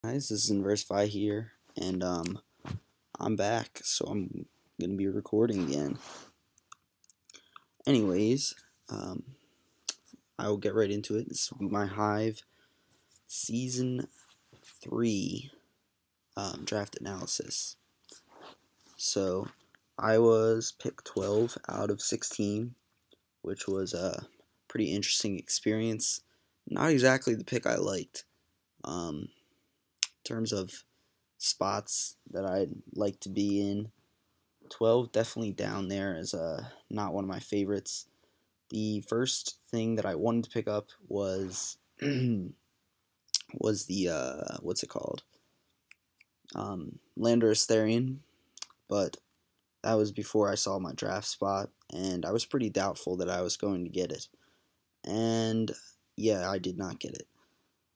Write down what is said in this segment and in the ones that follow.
Guys, this is Inversify here, and I'm back, so I'm gonna be recording again. Anyways, I will get right into it. This will be my Hive Season 3 draft analysis. So, I was picked 12 out of 16, which was a pretty interesting experience. Not exactly the pick I liked. In terms of spots that I'd like to be in, 12 definitely down there as not one of my favorites. The first thing that I wanted to pick up was was the what's it called? Landorus Therian, but that was before I saw my draft spot, and I was pretty doubtful that I was going to get it. And yeah, I did not get it.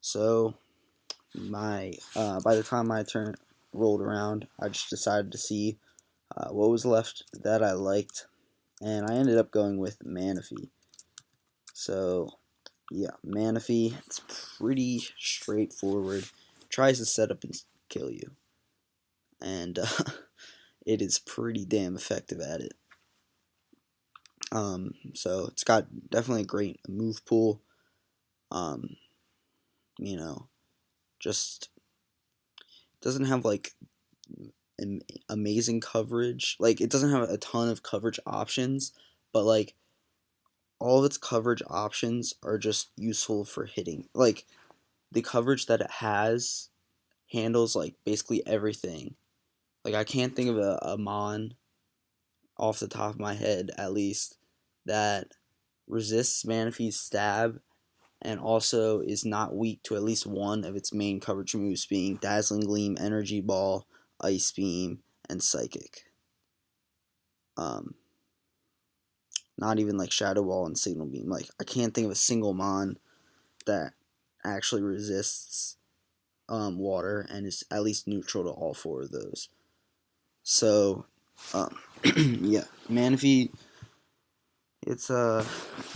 So my by the time my turn rolled around, I just decided to see what was left that I liked, and I ended up going with Manaphy. So, yeah, Manaphy, it's pretty straightforward. Tries to set up and kill you, and it is pretty damn effective at it. So it's got definitely a great move pool. Um, just doesn't have like amazing coverage. Like, it doesn't have a ton of coverage options, but like all of its coverage options are just useful for hitting. Like, the coverage that it has handles like basically everything. Like, I can't think of a mon off the top of my head, at least, that resists Manaphy's stab and also is not weak to at least one of its main coverage moves, being Dazzling Gleam, Energy Ball, Ice Beam, and Psychic. Not even like Shadow Ball and Signal Beam. Like, I can't think of a single mon that actually resists water and is at least neutral to all four of those. So, yeah, Manaphy, it's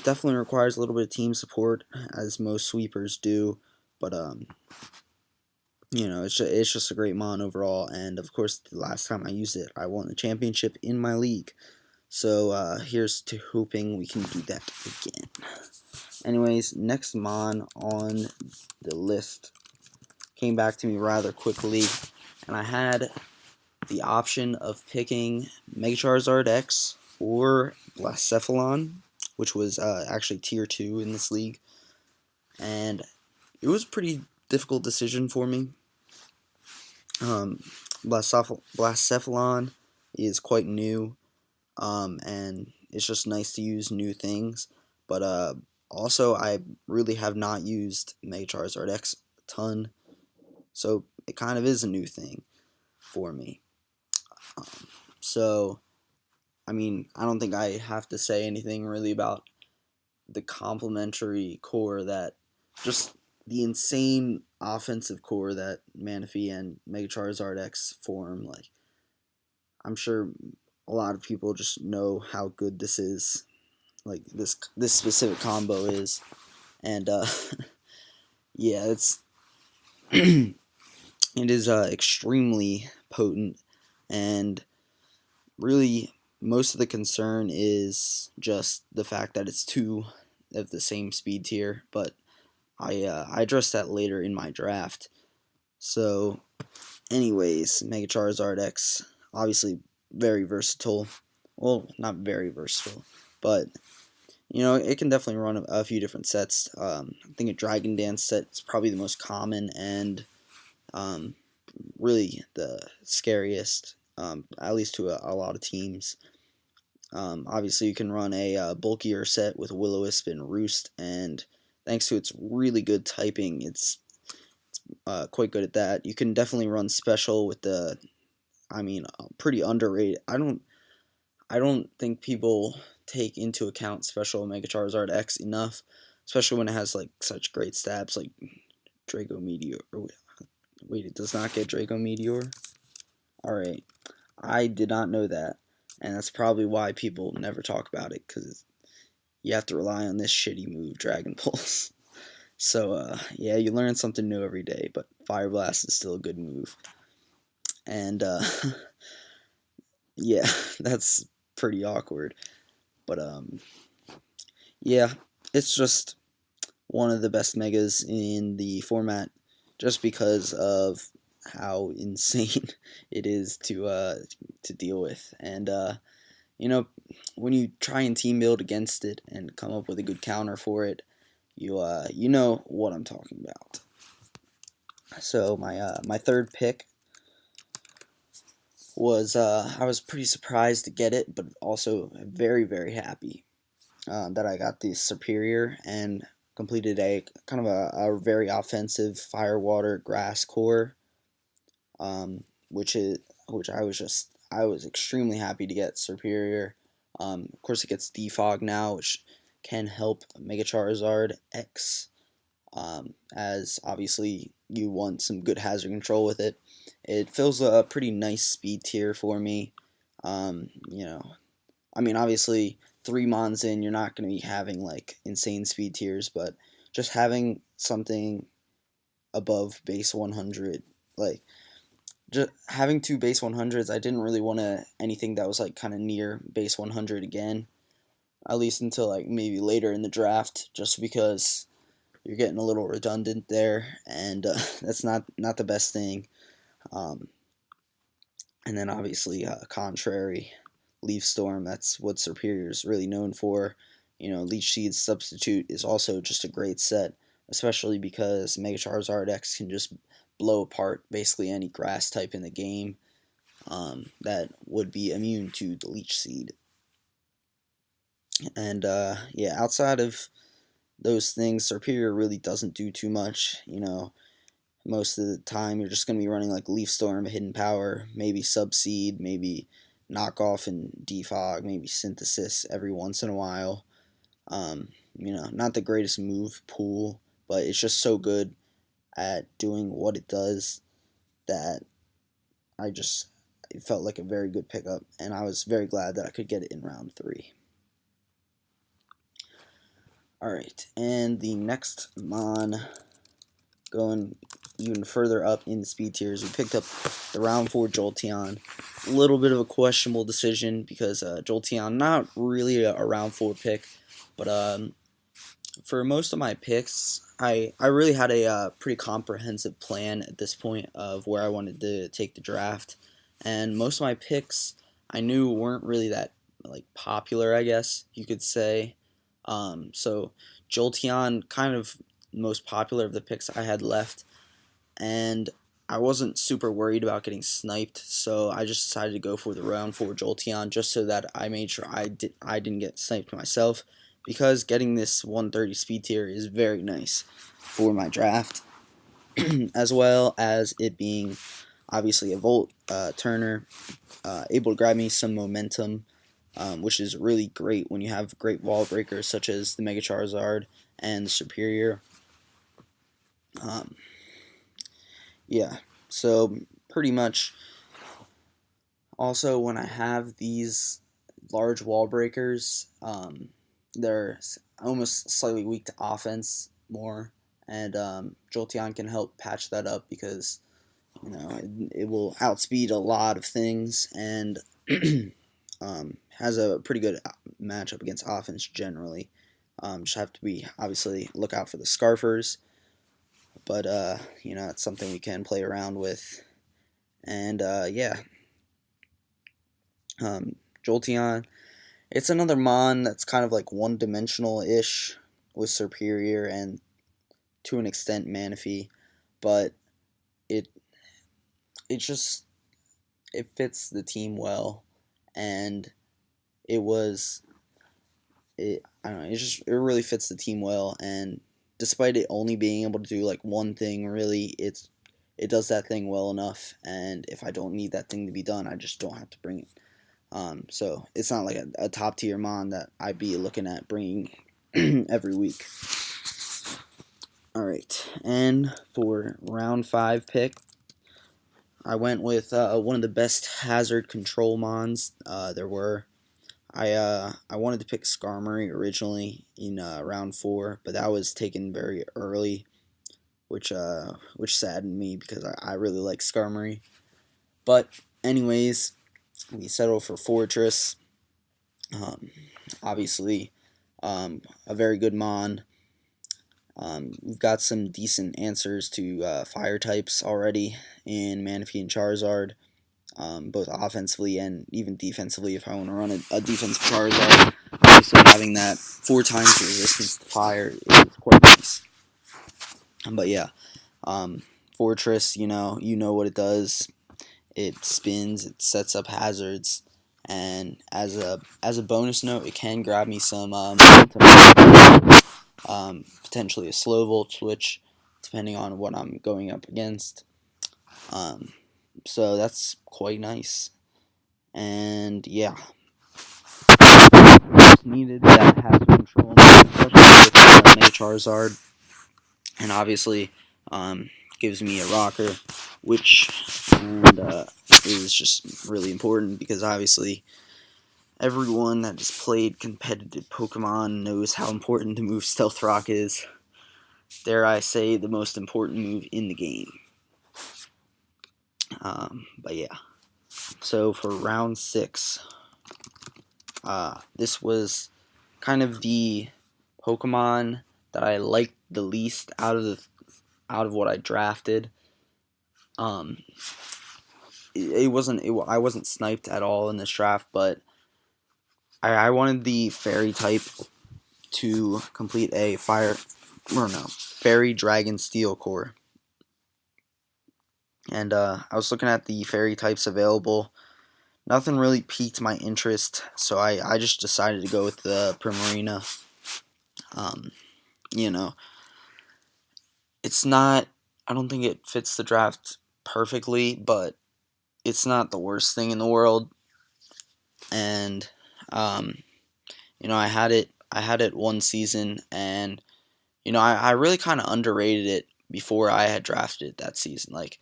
definitely requires a little bit of team support, as most sweepers do, but it's just a great mon overall. And of course, the last time I used it, I won the championship in my league. So here's to hoping we can do that again. Anyways, next mon on the list came back to me rather quickly, and I had the option of picking Mei Charizard X or Blacephalon, which was actually tier 2 in this league, and it was a pretty difficult decision for me. Blacephalon is quite new, and it's just nice to use new things, but also I really have not used Mei Charizard X a ton, so it kind of is a new thing for me. So, I mean, I don't think I have to say anything really about the complementary core that just the insane offensive core that Manaphy and Mega Charizard X form. Like, I'm sure a lot of people just know how good this is. Like, this specific combo is, and yeah, it's it is extremely potent, and really most of the concern is just the fact that it's two of the same speed tier, but I addressed that later in my draft. So, anyways, Mega Charizard X, obviously very versatile. Well, not very versatile, but it can definitely run a few different sets. I think a Dragon Dance set is probably the most common and really the scariest, at least to a lot of teams. Obviously, you can run a bulkier set with Will-O-Wisp and Roost, and thanks to its really good typing, it's quite good at that. You can definitely run special with the, pretty underrated. I don't think people take into account special Mega Charizard X enough, especially when it has like such great stabs like Draco Meteor. Wait, it does not get Draco Meteor? Alright, I did not know that, and that's probably why people never talk about it, because you have to rely on this shitty move, Dragon Pulse. So, yeah, you learn something new every day, but Fire Blast is still a good move. And yeah, that's pretty awkward. But yeah, it's just one of the best megas in the format, just because of how insane it is to deal with. And you know, when you try and team build against it and come up with a good counter for it, you know what I'm talking about. So my third pick was I was pretty surprised to get it, but also very happy that I got the Superior and completed a kind of a very offensive Fire, Water, Grass core, which I was extremely happy to get Superior. Of course, it gets Defog now, which can help Mega Charizard X, as obviously you want some good hazard control with it. It fills a pretty nice speed tier for me. You know, I mean, obviously, 3 mons in, you're not going to be having like insane speed tiers, but just having something above base 100, like just having 2 base 100s, I didn't really want anything that was like kind of near base 100 again, at least until like maybe later in the draft, just because you're getting a little redundant there, and that's not the best thing. Um, and then obviously, Contrary, Leaf Storm, that's what Superior is really known for. You know, Leech Seed's Substitute is also just a great set, especially because Mega Charizard X can just blow apart basically any grass type in the game that would be immune to the Leech Seed. And yeah, outside of those things, Superior really doesn't do too much. You know, most of the time you're just going to be running like Leaf Storm, Hidden Power, maybe Subseed, maybe Knockoff and Defog, maybe Synthesis every once in a while. You know, not the greatest move pool, but it's just so good at doing what it does that it felt like a very good pickup, and I was very glad that I could get it in round 3. Alright, and the next Mon, going even further up in the speed tiers, we picked up the round 4 Jolteon. A little bit of a questionable decision because Jolteon, not really a round 4 pick, but for most of my picks, I really had a pretty comprehensive plan at this point of where I wanted to take the draft, and most of my picks I knew weren't really that like popular, I guess you could say. So Jolteon, kind of most popular of the picks I had left, and I wasn't super worried about getting sniped, so I just decided to go for the round 4 Jolteon just so that I made sure I didn't get sniped myself, because getting this 130 speed tier is very nice for my draft, as well as it being obviously a Volt Turner, able to grab me some momentum, which is really great when you have great wall breakers such as the Mega Charizard and the Superior. Yeah, so pretty much also when I have these large wall breakers, they're almost slightly weak to offense more, and Jolteon can help patch that up because, you know, it will outspeed a lot of things, and has a pretty good matchup against offense generally. Just have to be obviously look out for the Scarfers, but you know, it's something we can play around with. And yeah, Jolteon, it's another Mon that's kind of like one-dimensional ish with Superior and to an extent Manaphy, but it it just it fits the team well, and it was it I don't know, it really fits the team well, and despite it only being able to do like one thing, really it does that thing well enough, and if I don't need that thing to be done, I just don't have to bring it. So it's not like a top tier Mon that I'd be looking at bringing every week. Alright, and for round 5 pick, I went with one of the best hazard control Mons there were. I wanted to pick Skarmory originally in round 4, but that was taken very early. which saddened me because I really like Skarmory. But anyways, we settle for Fortress. Um, obviously, a very good Mon. We've got some decent answers to fire types already in Manaphy and Charizard, both offensively and even defensively. If I want to run a defensive Charizard, obviously having that 4 times resistance to fire is quite nice. But yeah, Fortress, you know what it does. It spins, it sets up hazards, and as a bonus note, it can grab me some potentially a slow volt switch, depending on what I'm going up against. So that's quite nice. And yeah, needed that hazard control, especially with Mei Charizard, and obviously gives me a rocker, which is just really important because obviously everyone that has played competitive Pokemon knows how important the move Stealth Rock is. Dare I say, the most important move in the game. But yeah. So for round 6, this was kind of the Pokemon that I liked the least out of what I drafted. I wasn't sniped at all in this draft, but I wanted the Fairy type to complete a Fairy Dragon Steel core. And I was looking at the Fairy types available. Nothing really piqued my interest, so I just decided to go with the Primarina. You know, it's not, I don't think it fits the draft perfectly, but it's not the worst thing in the world. And, I had it one season, and, I really kind of underrated it before I had drafted it that season. Like,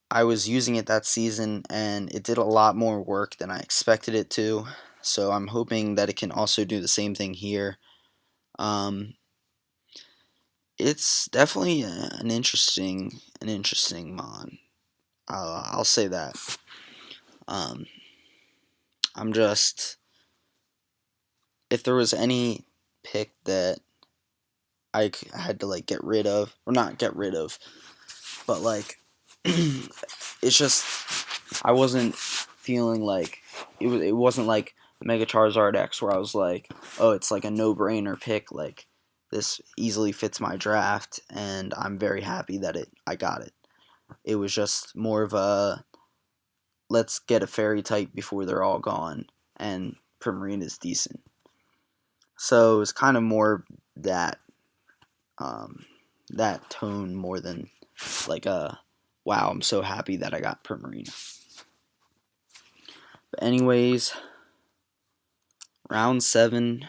I was using it that season, and it did a lot more work than I expected it to. So I'm hoping that it can also do the same thing here. It's definitely an interesting mon. I'll say that. Um, I'm just, if there was any pick that I had to like get rid of, or not get rid of, but like it's just I wasn't feeling like it wasn't like Mega Charizard X where I was like, oh, it's like a no-brainer pick, like this easily fits my draft and I'm very happy that I got it. It was just more of a let's get a fairy type before they're all gone, and Primarine is decent. So it's kind of more that that tone more than like a wow, I'm so happy that I got Primarina. But anyways, round 7.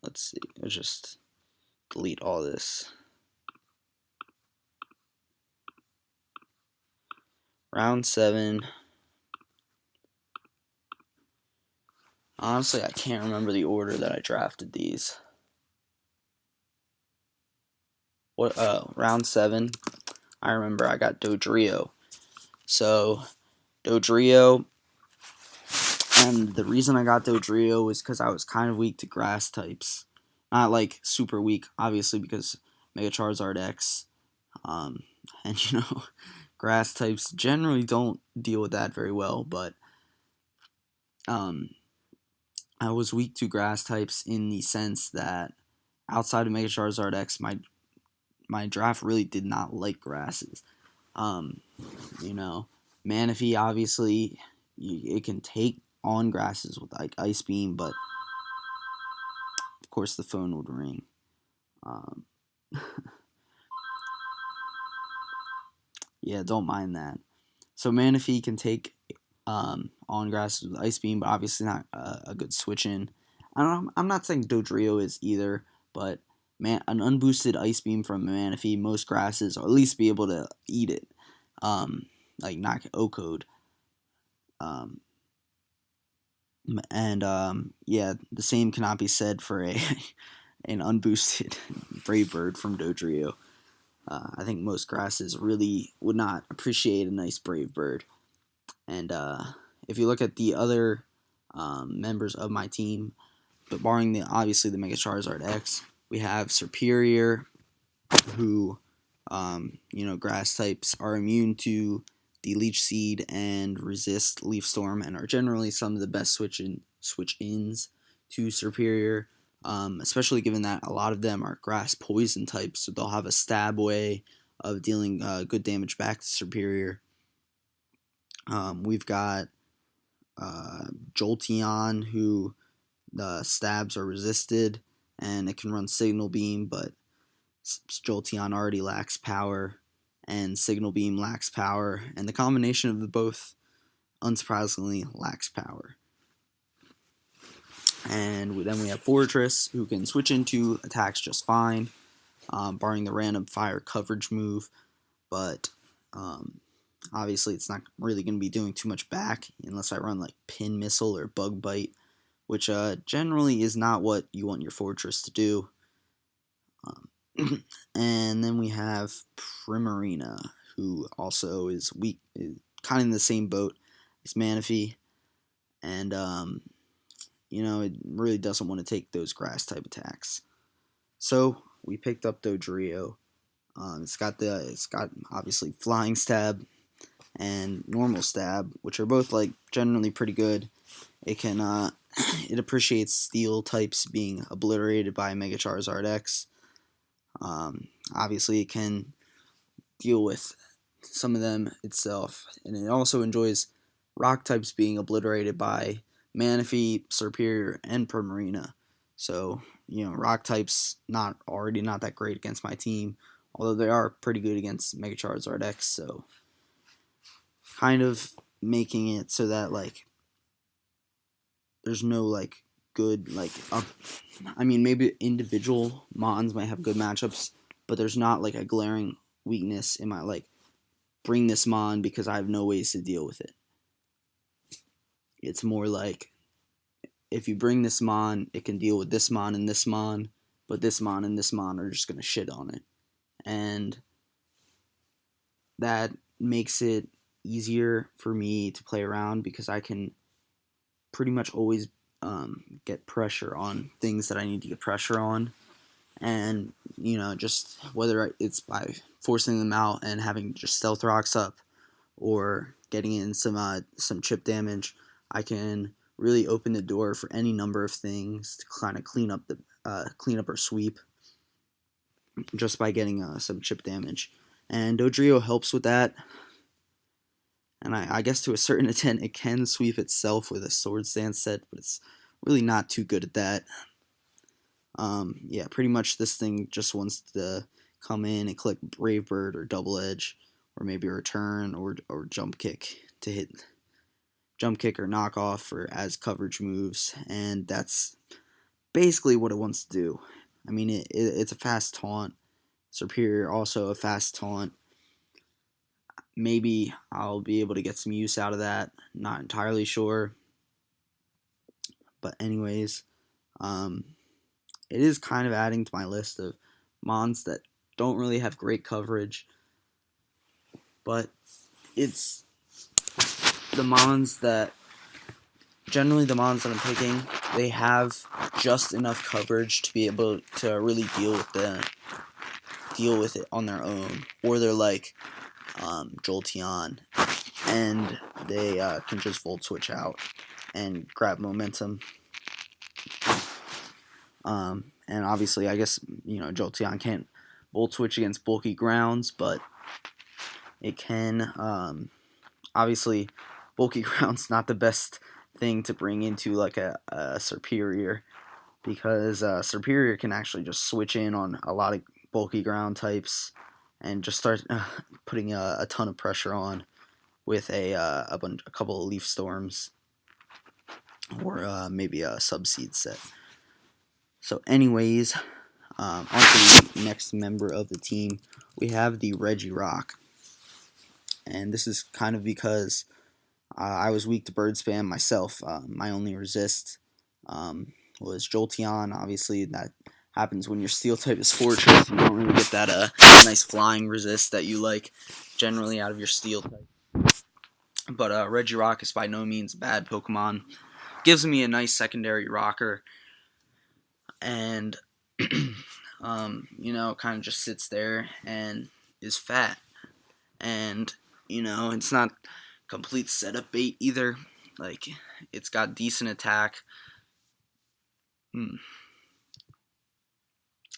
Let's see. Let's just delete all this. Round 7. Honestly, I can't remember the order that I drafted these. Round 7. I remember I got Dodrio. So, Dodrio, and the reason I got Dodrio was because I was kind of weak to grass types. Not like super weak, obviously, because Mega Charizard X. And grass types generally don't deal with that very well, but I was weak to grass types in the sense that outside of Mega Charizard X, my draft really did not like grasses. Manaphy, obviously, it can take on grasses with like Ice Beam, but of course the phone would ring. Yeah, don't mind that. So Manaphy can take on grasses with Ice Beam, but obviously not a good switch in. I'm not saying Dodrio is either, but an unboosted Ice Beam from Manaphy, most grasses, or at least be able to eat it. Like knock O-Code. And yeah, the same cannot be said for an unboosted Brave Bird from Dodrio. I think most grasses really would not appreciate a nice Brave Bird. And if you look at the other members of my team, but barring obviously the Mega Charizard X, we have Superior, who grass types are immune to the Leech Seed and resist Leaf Storm, and are generally some of the best switch-ins to Superior, especially given that a lot of them are grass poison types, so they'll have a stab way of dealing good damage back to Superior. We've got Jolteon, who the stabs are resisted, and it can run Signal Beam, but Jolteon already lacks power, and Signal Beam lacks power, and the combination of the both, unsurprisingly, lacks power. And then we have Fortress, who can switch into attacks just fine, barring the random fire coverage move, but obviously it's not really going to be doing too much back unless I run like Pin Missile or Bug Bite, which generally is not what you want your Fortress to do. And then we have Primarina, who also is weak, kind of in the same boat as Manaphy, and it really doesn't want to take those grass type attacks. So we picked up Dodrio. It's got obviously Flying Stab and Normal Stab, which are both like generally pretty good. It can it appreciates Steel types being obliterated by Mega Charizard X. Obviously, it can deal with some of them itself, and it also enjoys Rock types being obliterated by Manaphy, Superior, and Primarina. So, Rock types not that great against my team, although they are pretty good against Mega Charizard X. So, kind of making it so that there's no good maybe individual Mons might have good matchups, but there's not a glaring weakness in my bring this Mon because I have no ways to deal with it. It's more like if you bring this Mon, it can deal with this Mon and this Mon, but this Mon and this Mon are just gonna shit on it, and that makes it easier for me to play around because I can pretty much always get pressure on things that I need to get pressure on, and just whether it's by forcing them out and having just Stealth Rocks up or getting in some chip damage, I can really open the door for any number of things to kind of clean up or sweep just by getting some chip damage, and Dodrio helps with that. And I guess to a certain extent it can sweep itself with a Sword Stance set, but it's really not too good at that. Pretty much this thing just wants to come in and click Brave Bird or Double Edge, or maybe a Return or Jump Kick to hit Jump Kick or Knock Off for as coverage moves, and that's basically what it wants to do. I mean, it's a fast taunt. Superior also a fast taunt. Maybe I'll be able to get some use out of that. Not entirely sure. But anyways, it is kind of adding to my list of Mons that don't really have great coverage. But it's the Mons that, generally the Mons that I'm picking, they have just enough coverage to be able to really deal with it on their own. Or they're like Jolteon, and they can just Volt Switch out and grab momentum. And obviously, I guess, Jolteon can't Volt Switch against bulky grounds, but it can. Obviously, bulky ground's not the best thing to bring into a Superior, because Superior can actually just switch in on a lot of bulky ground types and just start putting a ton of pressure on with a couple of Leaf Storms or maybe a Subseed set. So anyways, on to the next member of the team, we have the Regirock. And this is kind of because I was weak to Bird Spam myself. My only resist was Jolteon. Obviously, that happens when your steel type is Fortress. You don't really get that nice flying resist that you like generally out of your steel type. But Regirock is by no means a bad Pokemon. Gives me a nice secondary rocker, and kind of just sits there and is fat. And it's not complete setup bait either. Like, it's got decent attack, and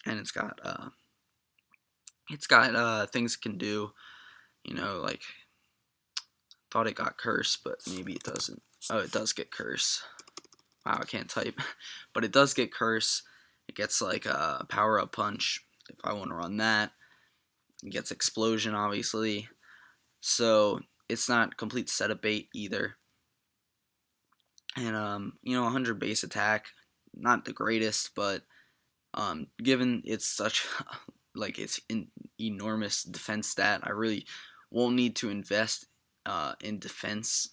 it's got things it can do. Like, thought it got cursed, but maybe it doesn't. Oh, it does get curse. Wow, I can't type. But it does get curse. It gets like a power up punch if I want to run that. It gets explosion, obviously. So it's not complete setup bait either. And 100 base attack, not the greatest, but given it's such like it's an enormous defense stat, I really won't need to invest in defense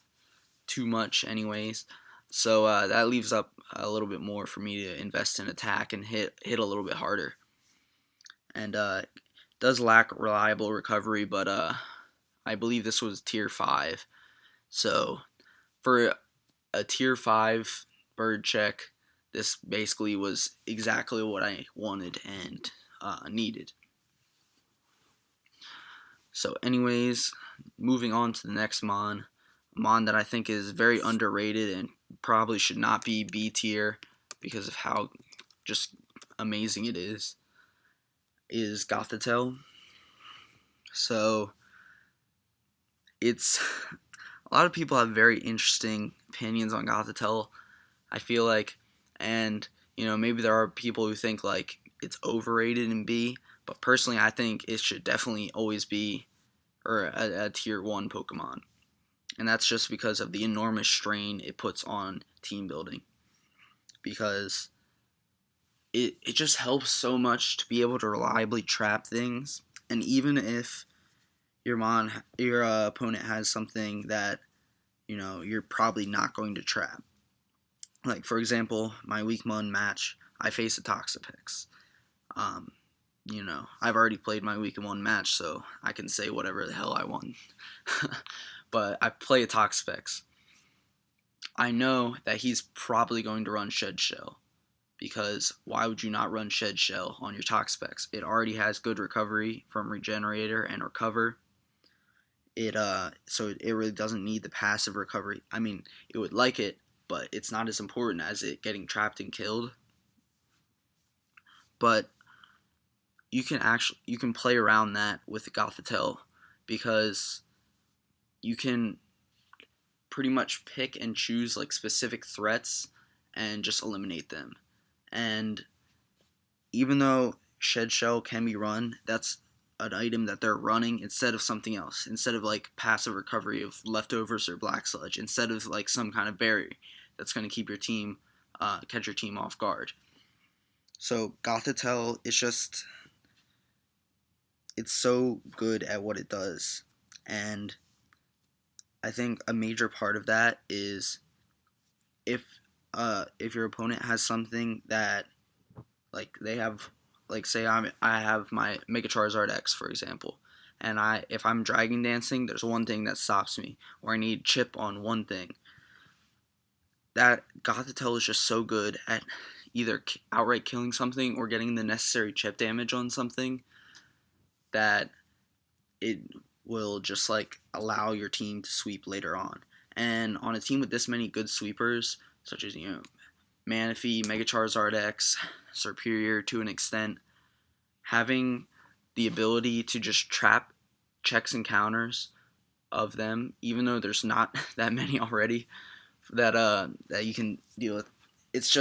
too much anyways. So that leaves up a little bit more for me to invest in attack and hit a little bit harder. And does lack reliable recovery, but I believe this was tier 5. So for a tier 5 bird check, this basically was exactly what I wanted and needed. So anyways, moving on to the next Mon that I think is very underrated and probably should not be B tier because of how just amazing it is Gotha Tell. So it's a lot of people have very interesting opinions on Gotha Tell, I feel like, and maybe there are people who think like it's overrated in B, but personally I think it should definitely always be a tier 1 Pokemon. And that's just because of the enormous strain it puts on team building. Because it just helps so much to be able to reliably trap things. And even if your opponent has something that, you're probably not going to trap. Like, for example, my week 1 match, I face a Toxapex. I've already played my week 1 match, so I can say whatever the hell I want. But I play a Toxapex. I know that he's probably going to run Shed Shell, because why would you not run Shed Shell on your Toxapex? It already has good recovery from Regenerator and Recover. So it really doesn't need the passive recovery. I mean, it would like it, but it's not as important as it getting trapped and killed. But you can play around that with Gotha Tell, because you can pretty much pick and choose like specific threats and just eliminate them. And even though Shed Shell can be run, that's an item that they're running instead of something else, instead of like passive recovery of leftovers or black sludge, instead of like some kind of berry that's going to keep your team catch your team off guard. So Gotha Tell is just, it's so good at what it does. And I think a major part of that is if your opponent has something that, like, they have, like, say I have my Mega Charizard X, for example, and if I'm Dragon Dancing, there's one thing that stops me, or I need chip on one thing. That Gotha Tell is just so good at either outright killing something or getting the necessary chip damage on something that it will just like allow your team to sweep later on. And on a team with this many good sweepers, such as Manaphy, Mega Charizard X, Superior to an extent, having the ability to just trap checks and counters of them, even though there's not that many already that you can deal with, it's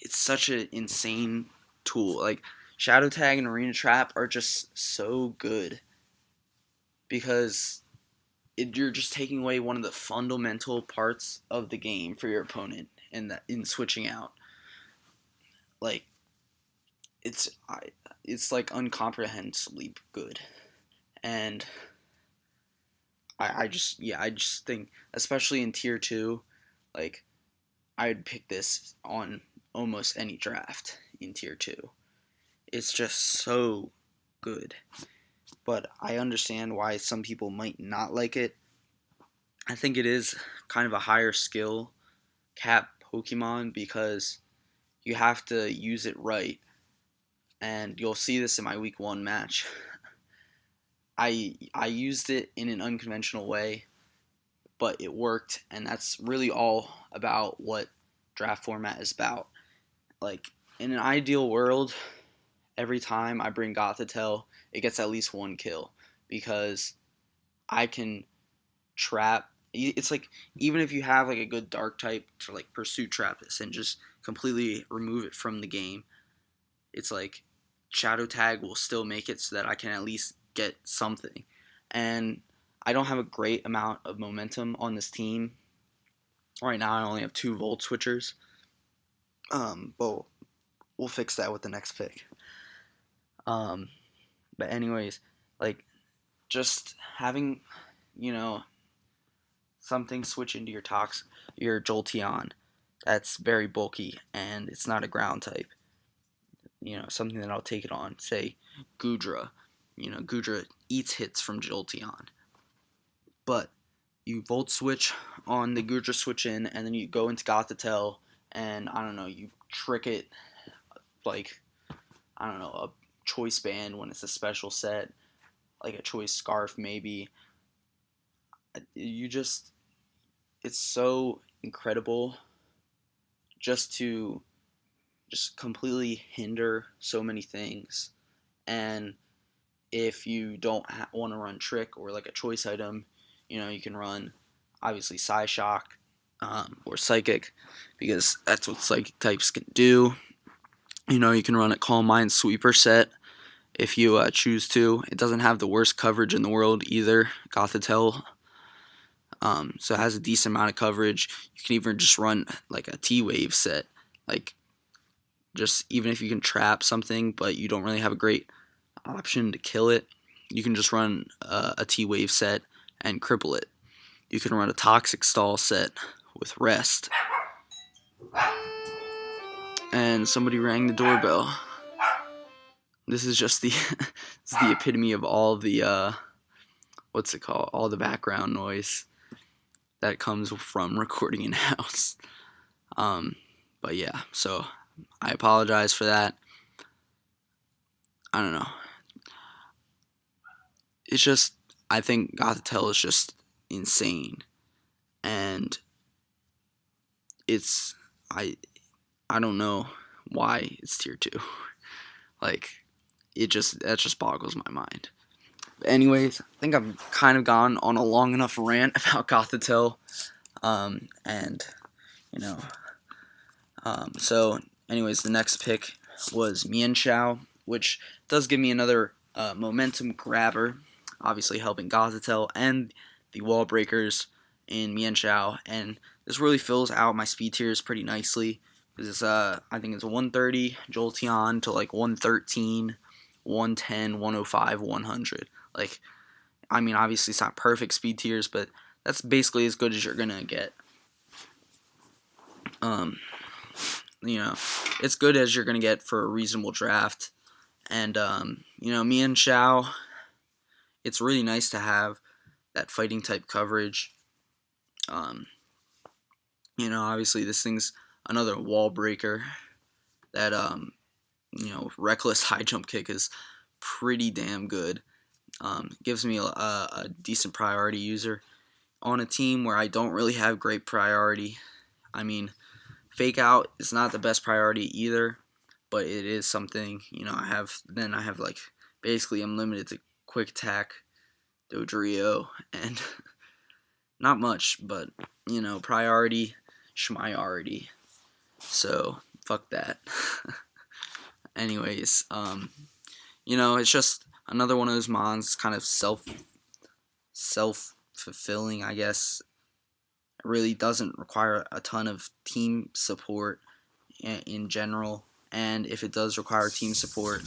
such an insane tool. Like, Shadow Tag and Arena Trap are just so good, because you're just taking away one of the fundamental parts of the game for your opponent in switching out. Like, it's like incomprehensibly good. And I just think, especially in tier 2, like, I'd pick this on almost any draft, in Tier 2. It's just so good. But I understand why some people might not like it. I think it is kind of a higher skill cap Pokemon because you have to use it right. And you'll see this in my week 1 match. I used it in an unconventional way, but it worked, and that's really all about what draft format is about. Like, in an ideal world, every time I bring Gotha Tell, it gets at least 1 kill, because I can trap. It's like, even if you have like a good dark type to like Pursuit Trap this and just completely remove it from the game, it's like Shadow Tag will still make it so that I can at least get something. And I don't have a great amount of momentum on this team. Right now I only have 2 Volt Switchers. But we'll fix that with the next pick. But anyways, like, just having, something switch into your Jolteon that's very bulky and it's not a ground type. Something that I'll take it on. Say Goodra. Goodra eats hits from Jolteon. But you Volt Switch on the Goodra switch in, and then you go into Gotha Tell, and I don't know, you trick it like, I don't know, a Choice Band when it's a special set, like a Choice Scarf maybe. It's so incredible just to completely hinder so many things. And if you don't want to run Trick or like a choice item, you can run obviously Psyshock or Psychic, because that's what Psychic types can do. You can run a Calm Mind Sweeper set if you choose to. It doesn't have the worst coverage in the world either, Gotha Tell. So it has a decent amount of coverage. You can even just run like a T-Wave set. Like, just even if you can trap something but you don't really have a great option to kill it, you can just run a T-Wave set and cripple it. You can run a Toxic Stall set with Rest. And somebody rang the doorbell. This is just this is the epitome of all the what's it called? All the background noise that comes from recording in-house. But yeah, so I apologize for that. I don't know. It's just, I think Gotha Tell is just insane. And I don't know why it's tier 2. Like, that just boggles my mind. But anyways, I think I've kind of gone on a long enough rant about Gotha Tell. So anyways, the next pick was Mei Xiao, which does give me another momentum grabber, obviously helping Gotha Tell and the wall breakers in Mei Xiao, and this really fills out my speed tiers pretty nicely, because it's I think it's a 130 Jolteon to like 113, 110, 105, 100. Like, I mean, obviously it's not perfect speed tiers, but that's basically as good as you're gonna get. It's good as you're gonna get for a reasonable draft. And Mei Xiao, it's really nice to have that fighting type coverage. Obviously this thing's another wall breaker. That reckless high jump kick is pretty damn good. Gives me a decent priority user on a team where I don't really have great priority. I mean, Fake Out is not the best priority either, but it is something. I have like, basically I'm limited to Quick Attack, Dodrio, and not much, but priority, schmiority. So fuck that. Anyways, it's just another one of those mons, kind of self-fulfilling, I guess. It really doesn't require a ton of team support in general, and if it does require team support,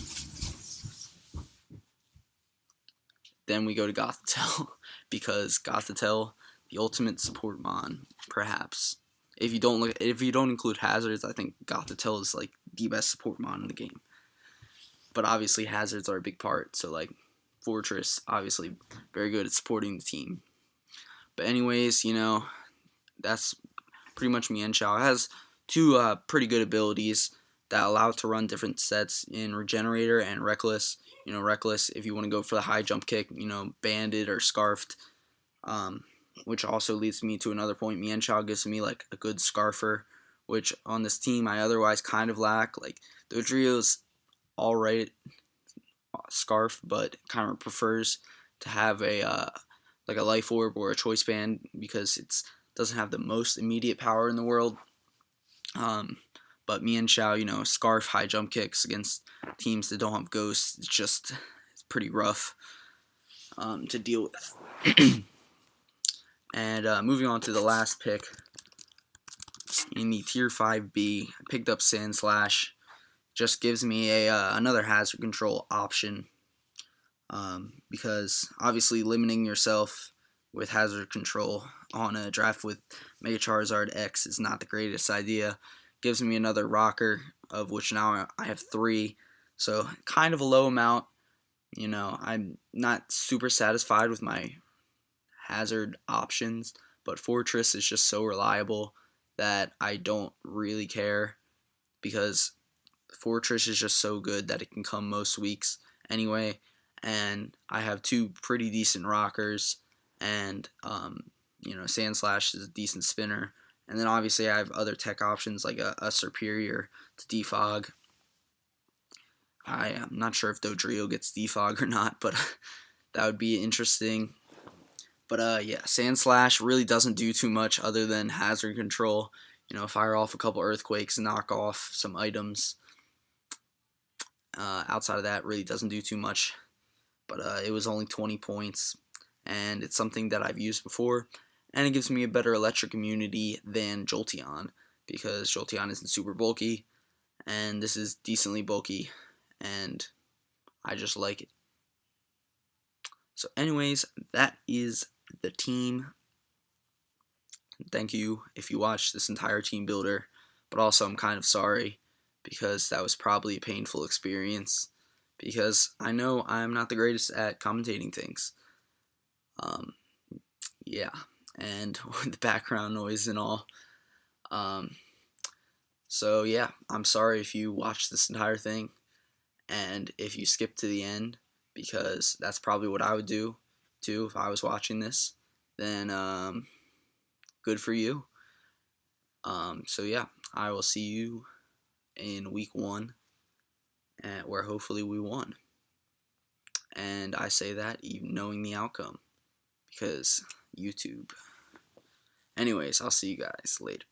then we go to Gotha Tell, because Gotha Tell, the ultimate support mon, perhaps. If you don't include hazards, I think Gotha Tell is like the best support mon in the game. But obviously hazards are a big part, so like Fortress, obviously very good at supporting the team. But anyways, that's pretty much Mei Xiao. It has two pretty good abilities that allow it to run different sets in Regenerator and Reckless. Reckless if you want to go for the high jump kick, banded or scarfed. Which also leads me to another point. Mei Xiao gives me like a good scarfer, which on this team I otherwise kind of lack. Like Dodrio's alright scarf, but kind of prefers to have a like a life orb or a choice band because it doesn't have the most immediate power in the world. But Mei Xiao, scarf high jump kicks against teams that don't have ghosts, it's pretty rough to deal with. And moving on to the last pick in the tier 5B, I picked up Sandslash. Just gives me another hazard control option, because obviously limiting yourself with hazard control on a draft with Mega Charizard X is not the greatest idea. Gives me another rocker, of which now I have 3, so kind of a low amount. I'm not super satisfied with my hazard options, but Fortress is just so reliable that I don't really care, because Fortress is just so good that it can come most weeks anyway, and I have 2 pretty decent rockers, and Sandslash is a decent spinner, and then obviously I have other tech options like a Superior to Defog. I am not sure if Dodrio gets Defog or not, but that would be interesting. But yeah, Sandslash really doesn't do too much other than hazard control. Fire off a couple earthquakes, knock off some items. Outside of that, really doesn't do too much. But it was only 20 points, and it's something that I've used before, and it gives me a better electric immunity than Jolteon, because Jolteon isn't super bulky, and this is decently bulky, and I just like it. So anyways, that is the team. Thank you if you watched this entire team builder, but also I'm kind of sorry because that was probably a painful experience, because I know I'm not the greatest at commentating things. Yeah, and with the background noise and all. So yeah, I'm sorry if you watched this entire thing, and if you skipped to the end, because that's probably what I would do too if I was watching this, then good for you. So yeah, I will see you in week 1, where hopefully we won. And I say that even knowing the outcome, because YouTube. Anyways, I'll see you guys later.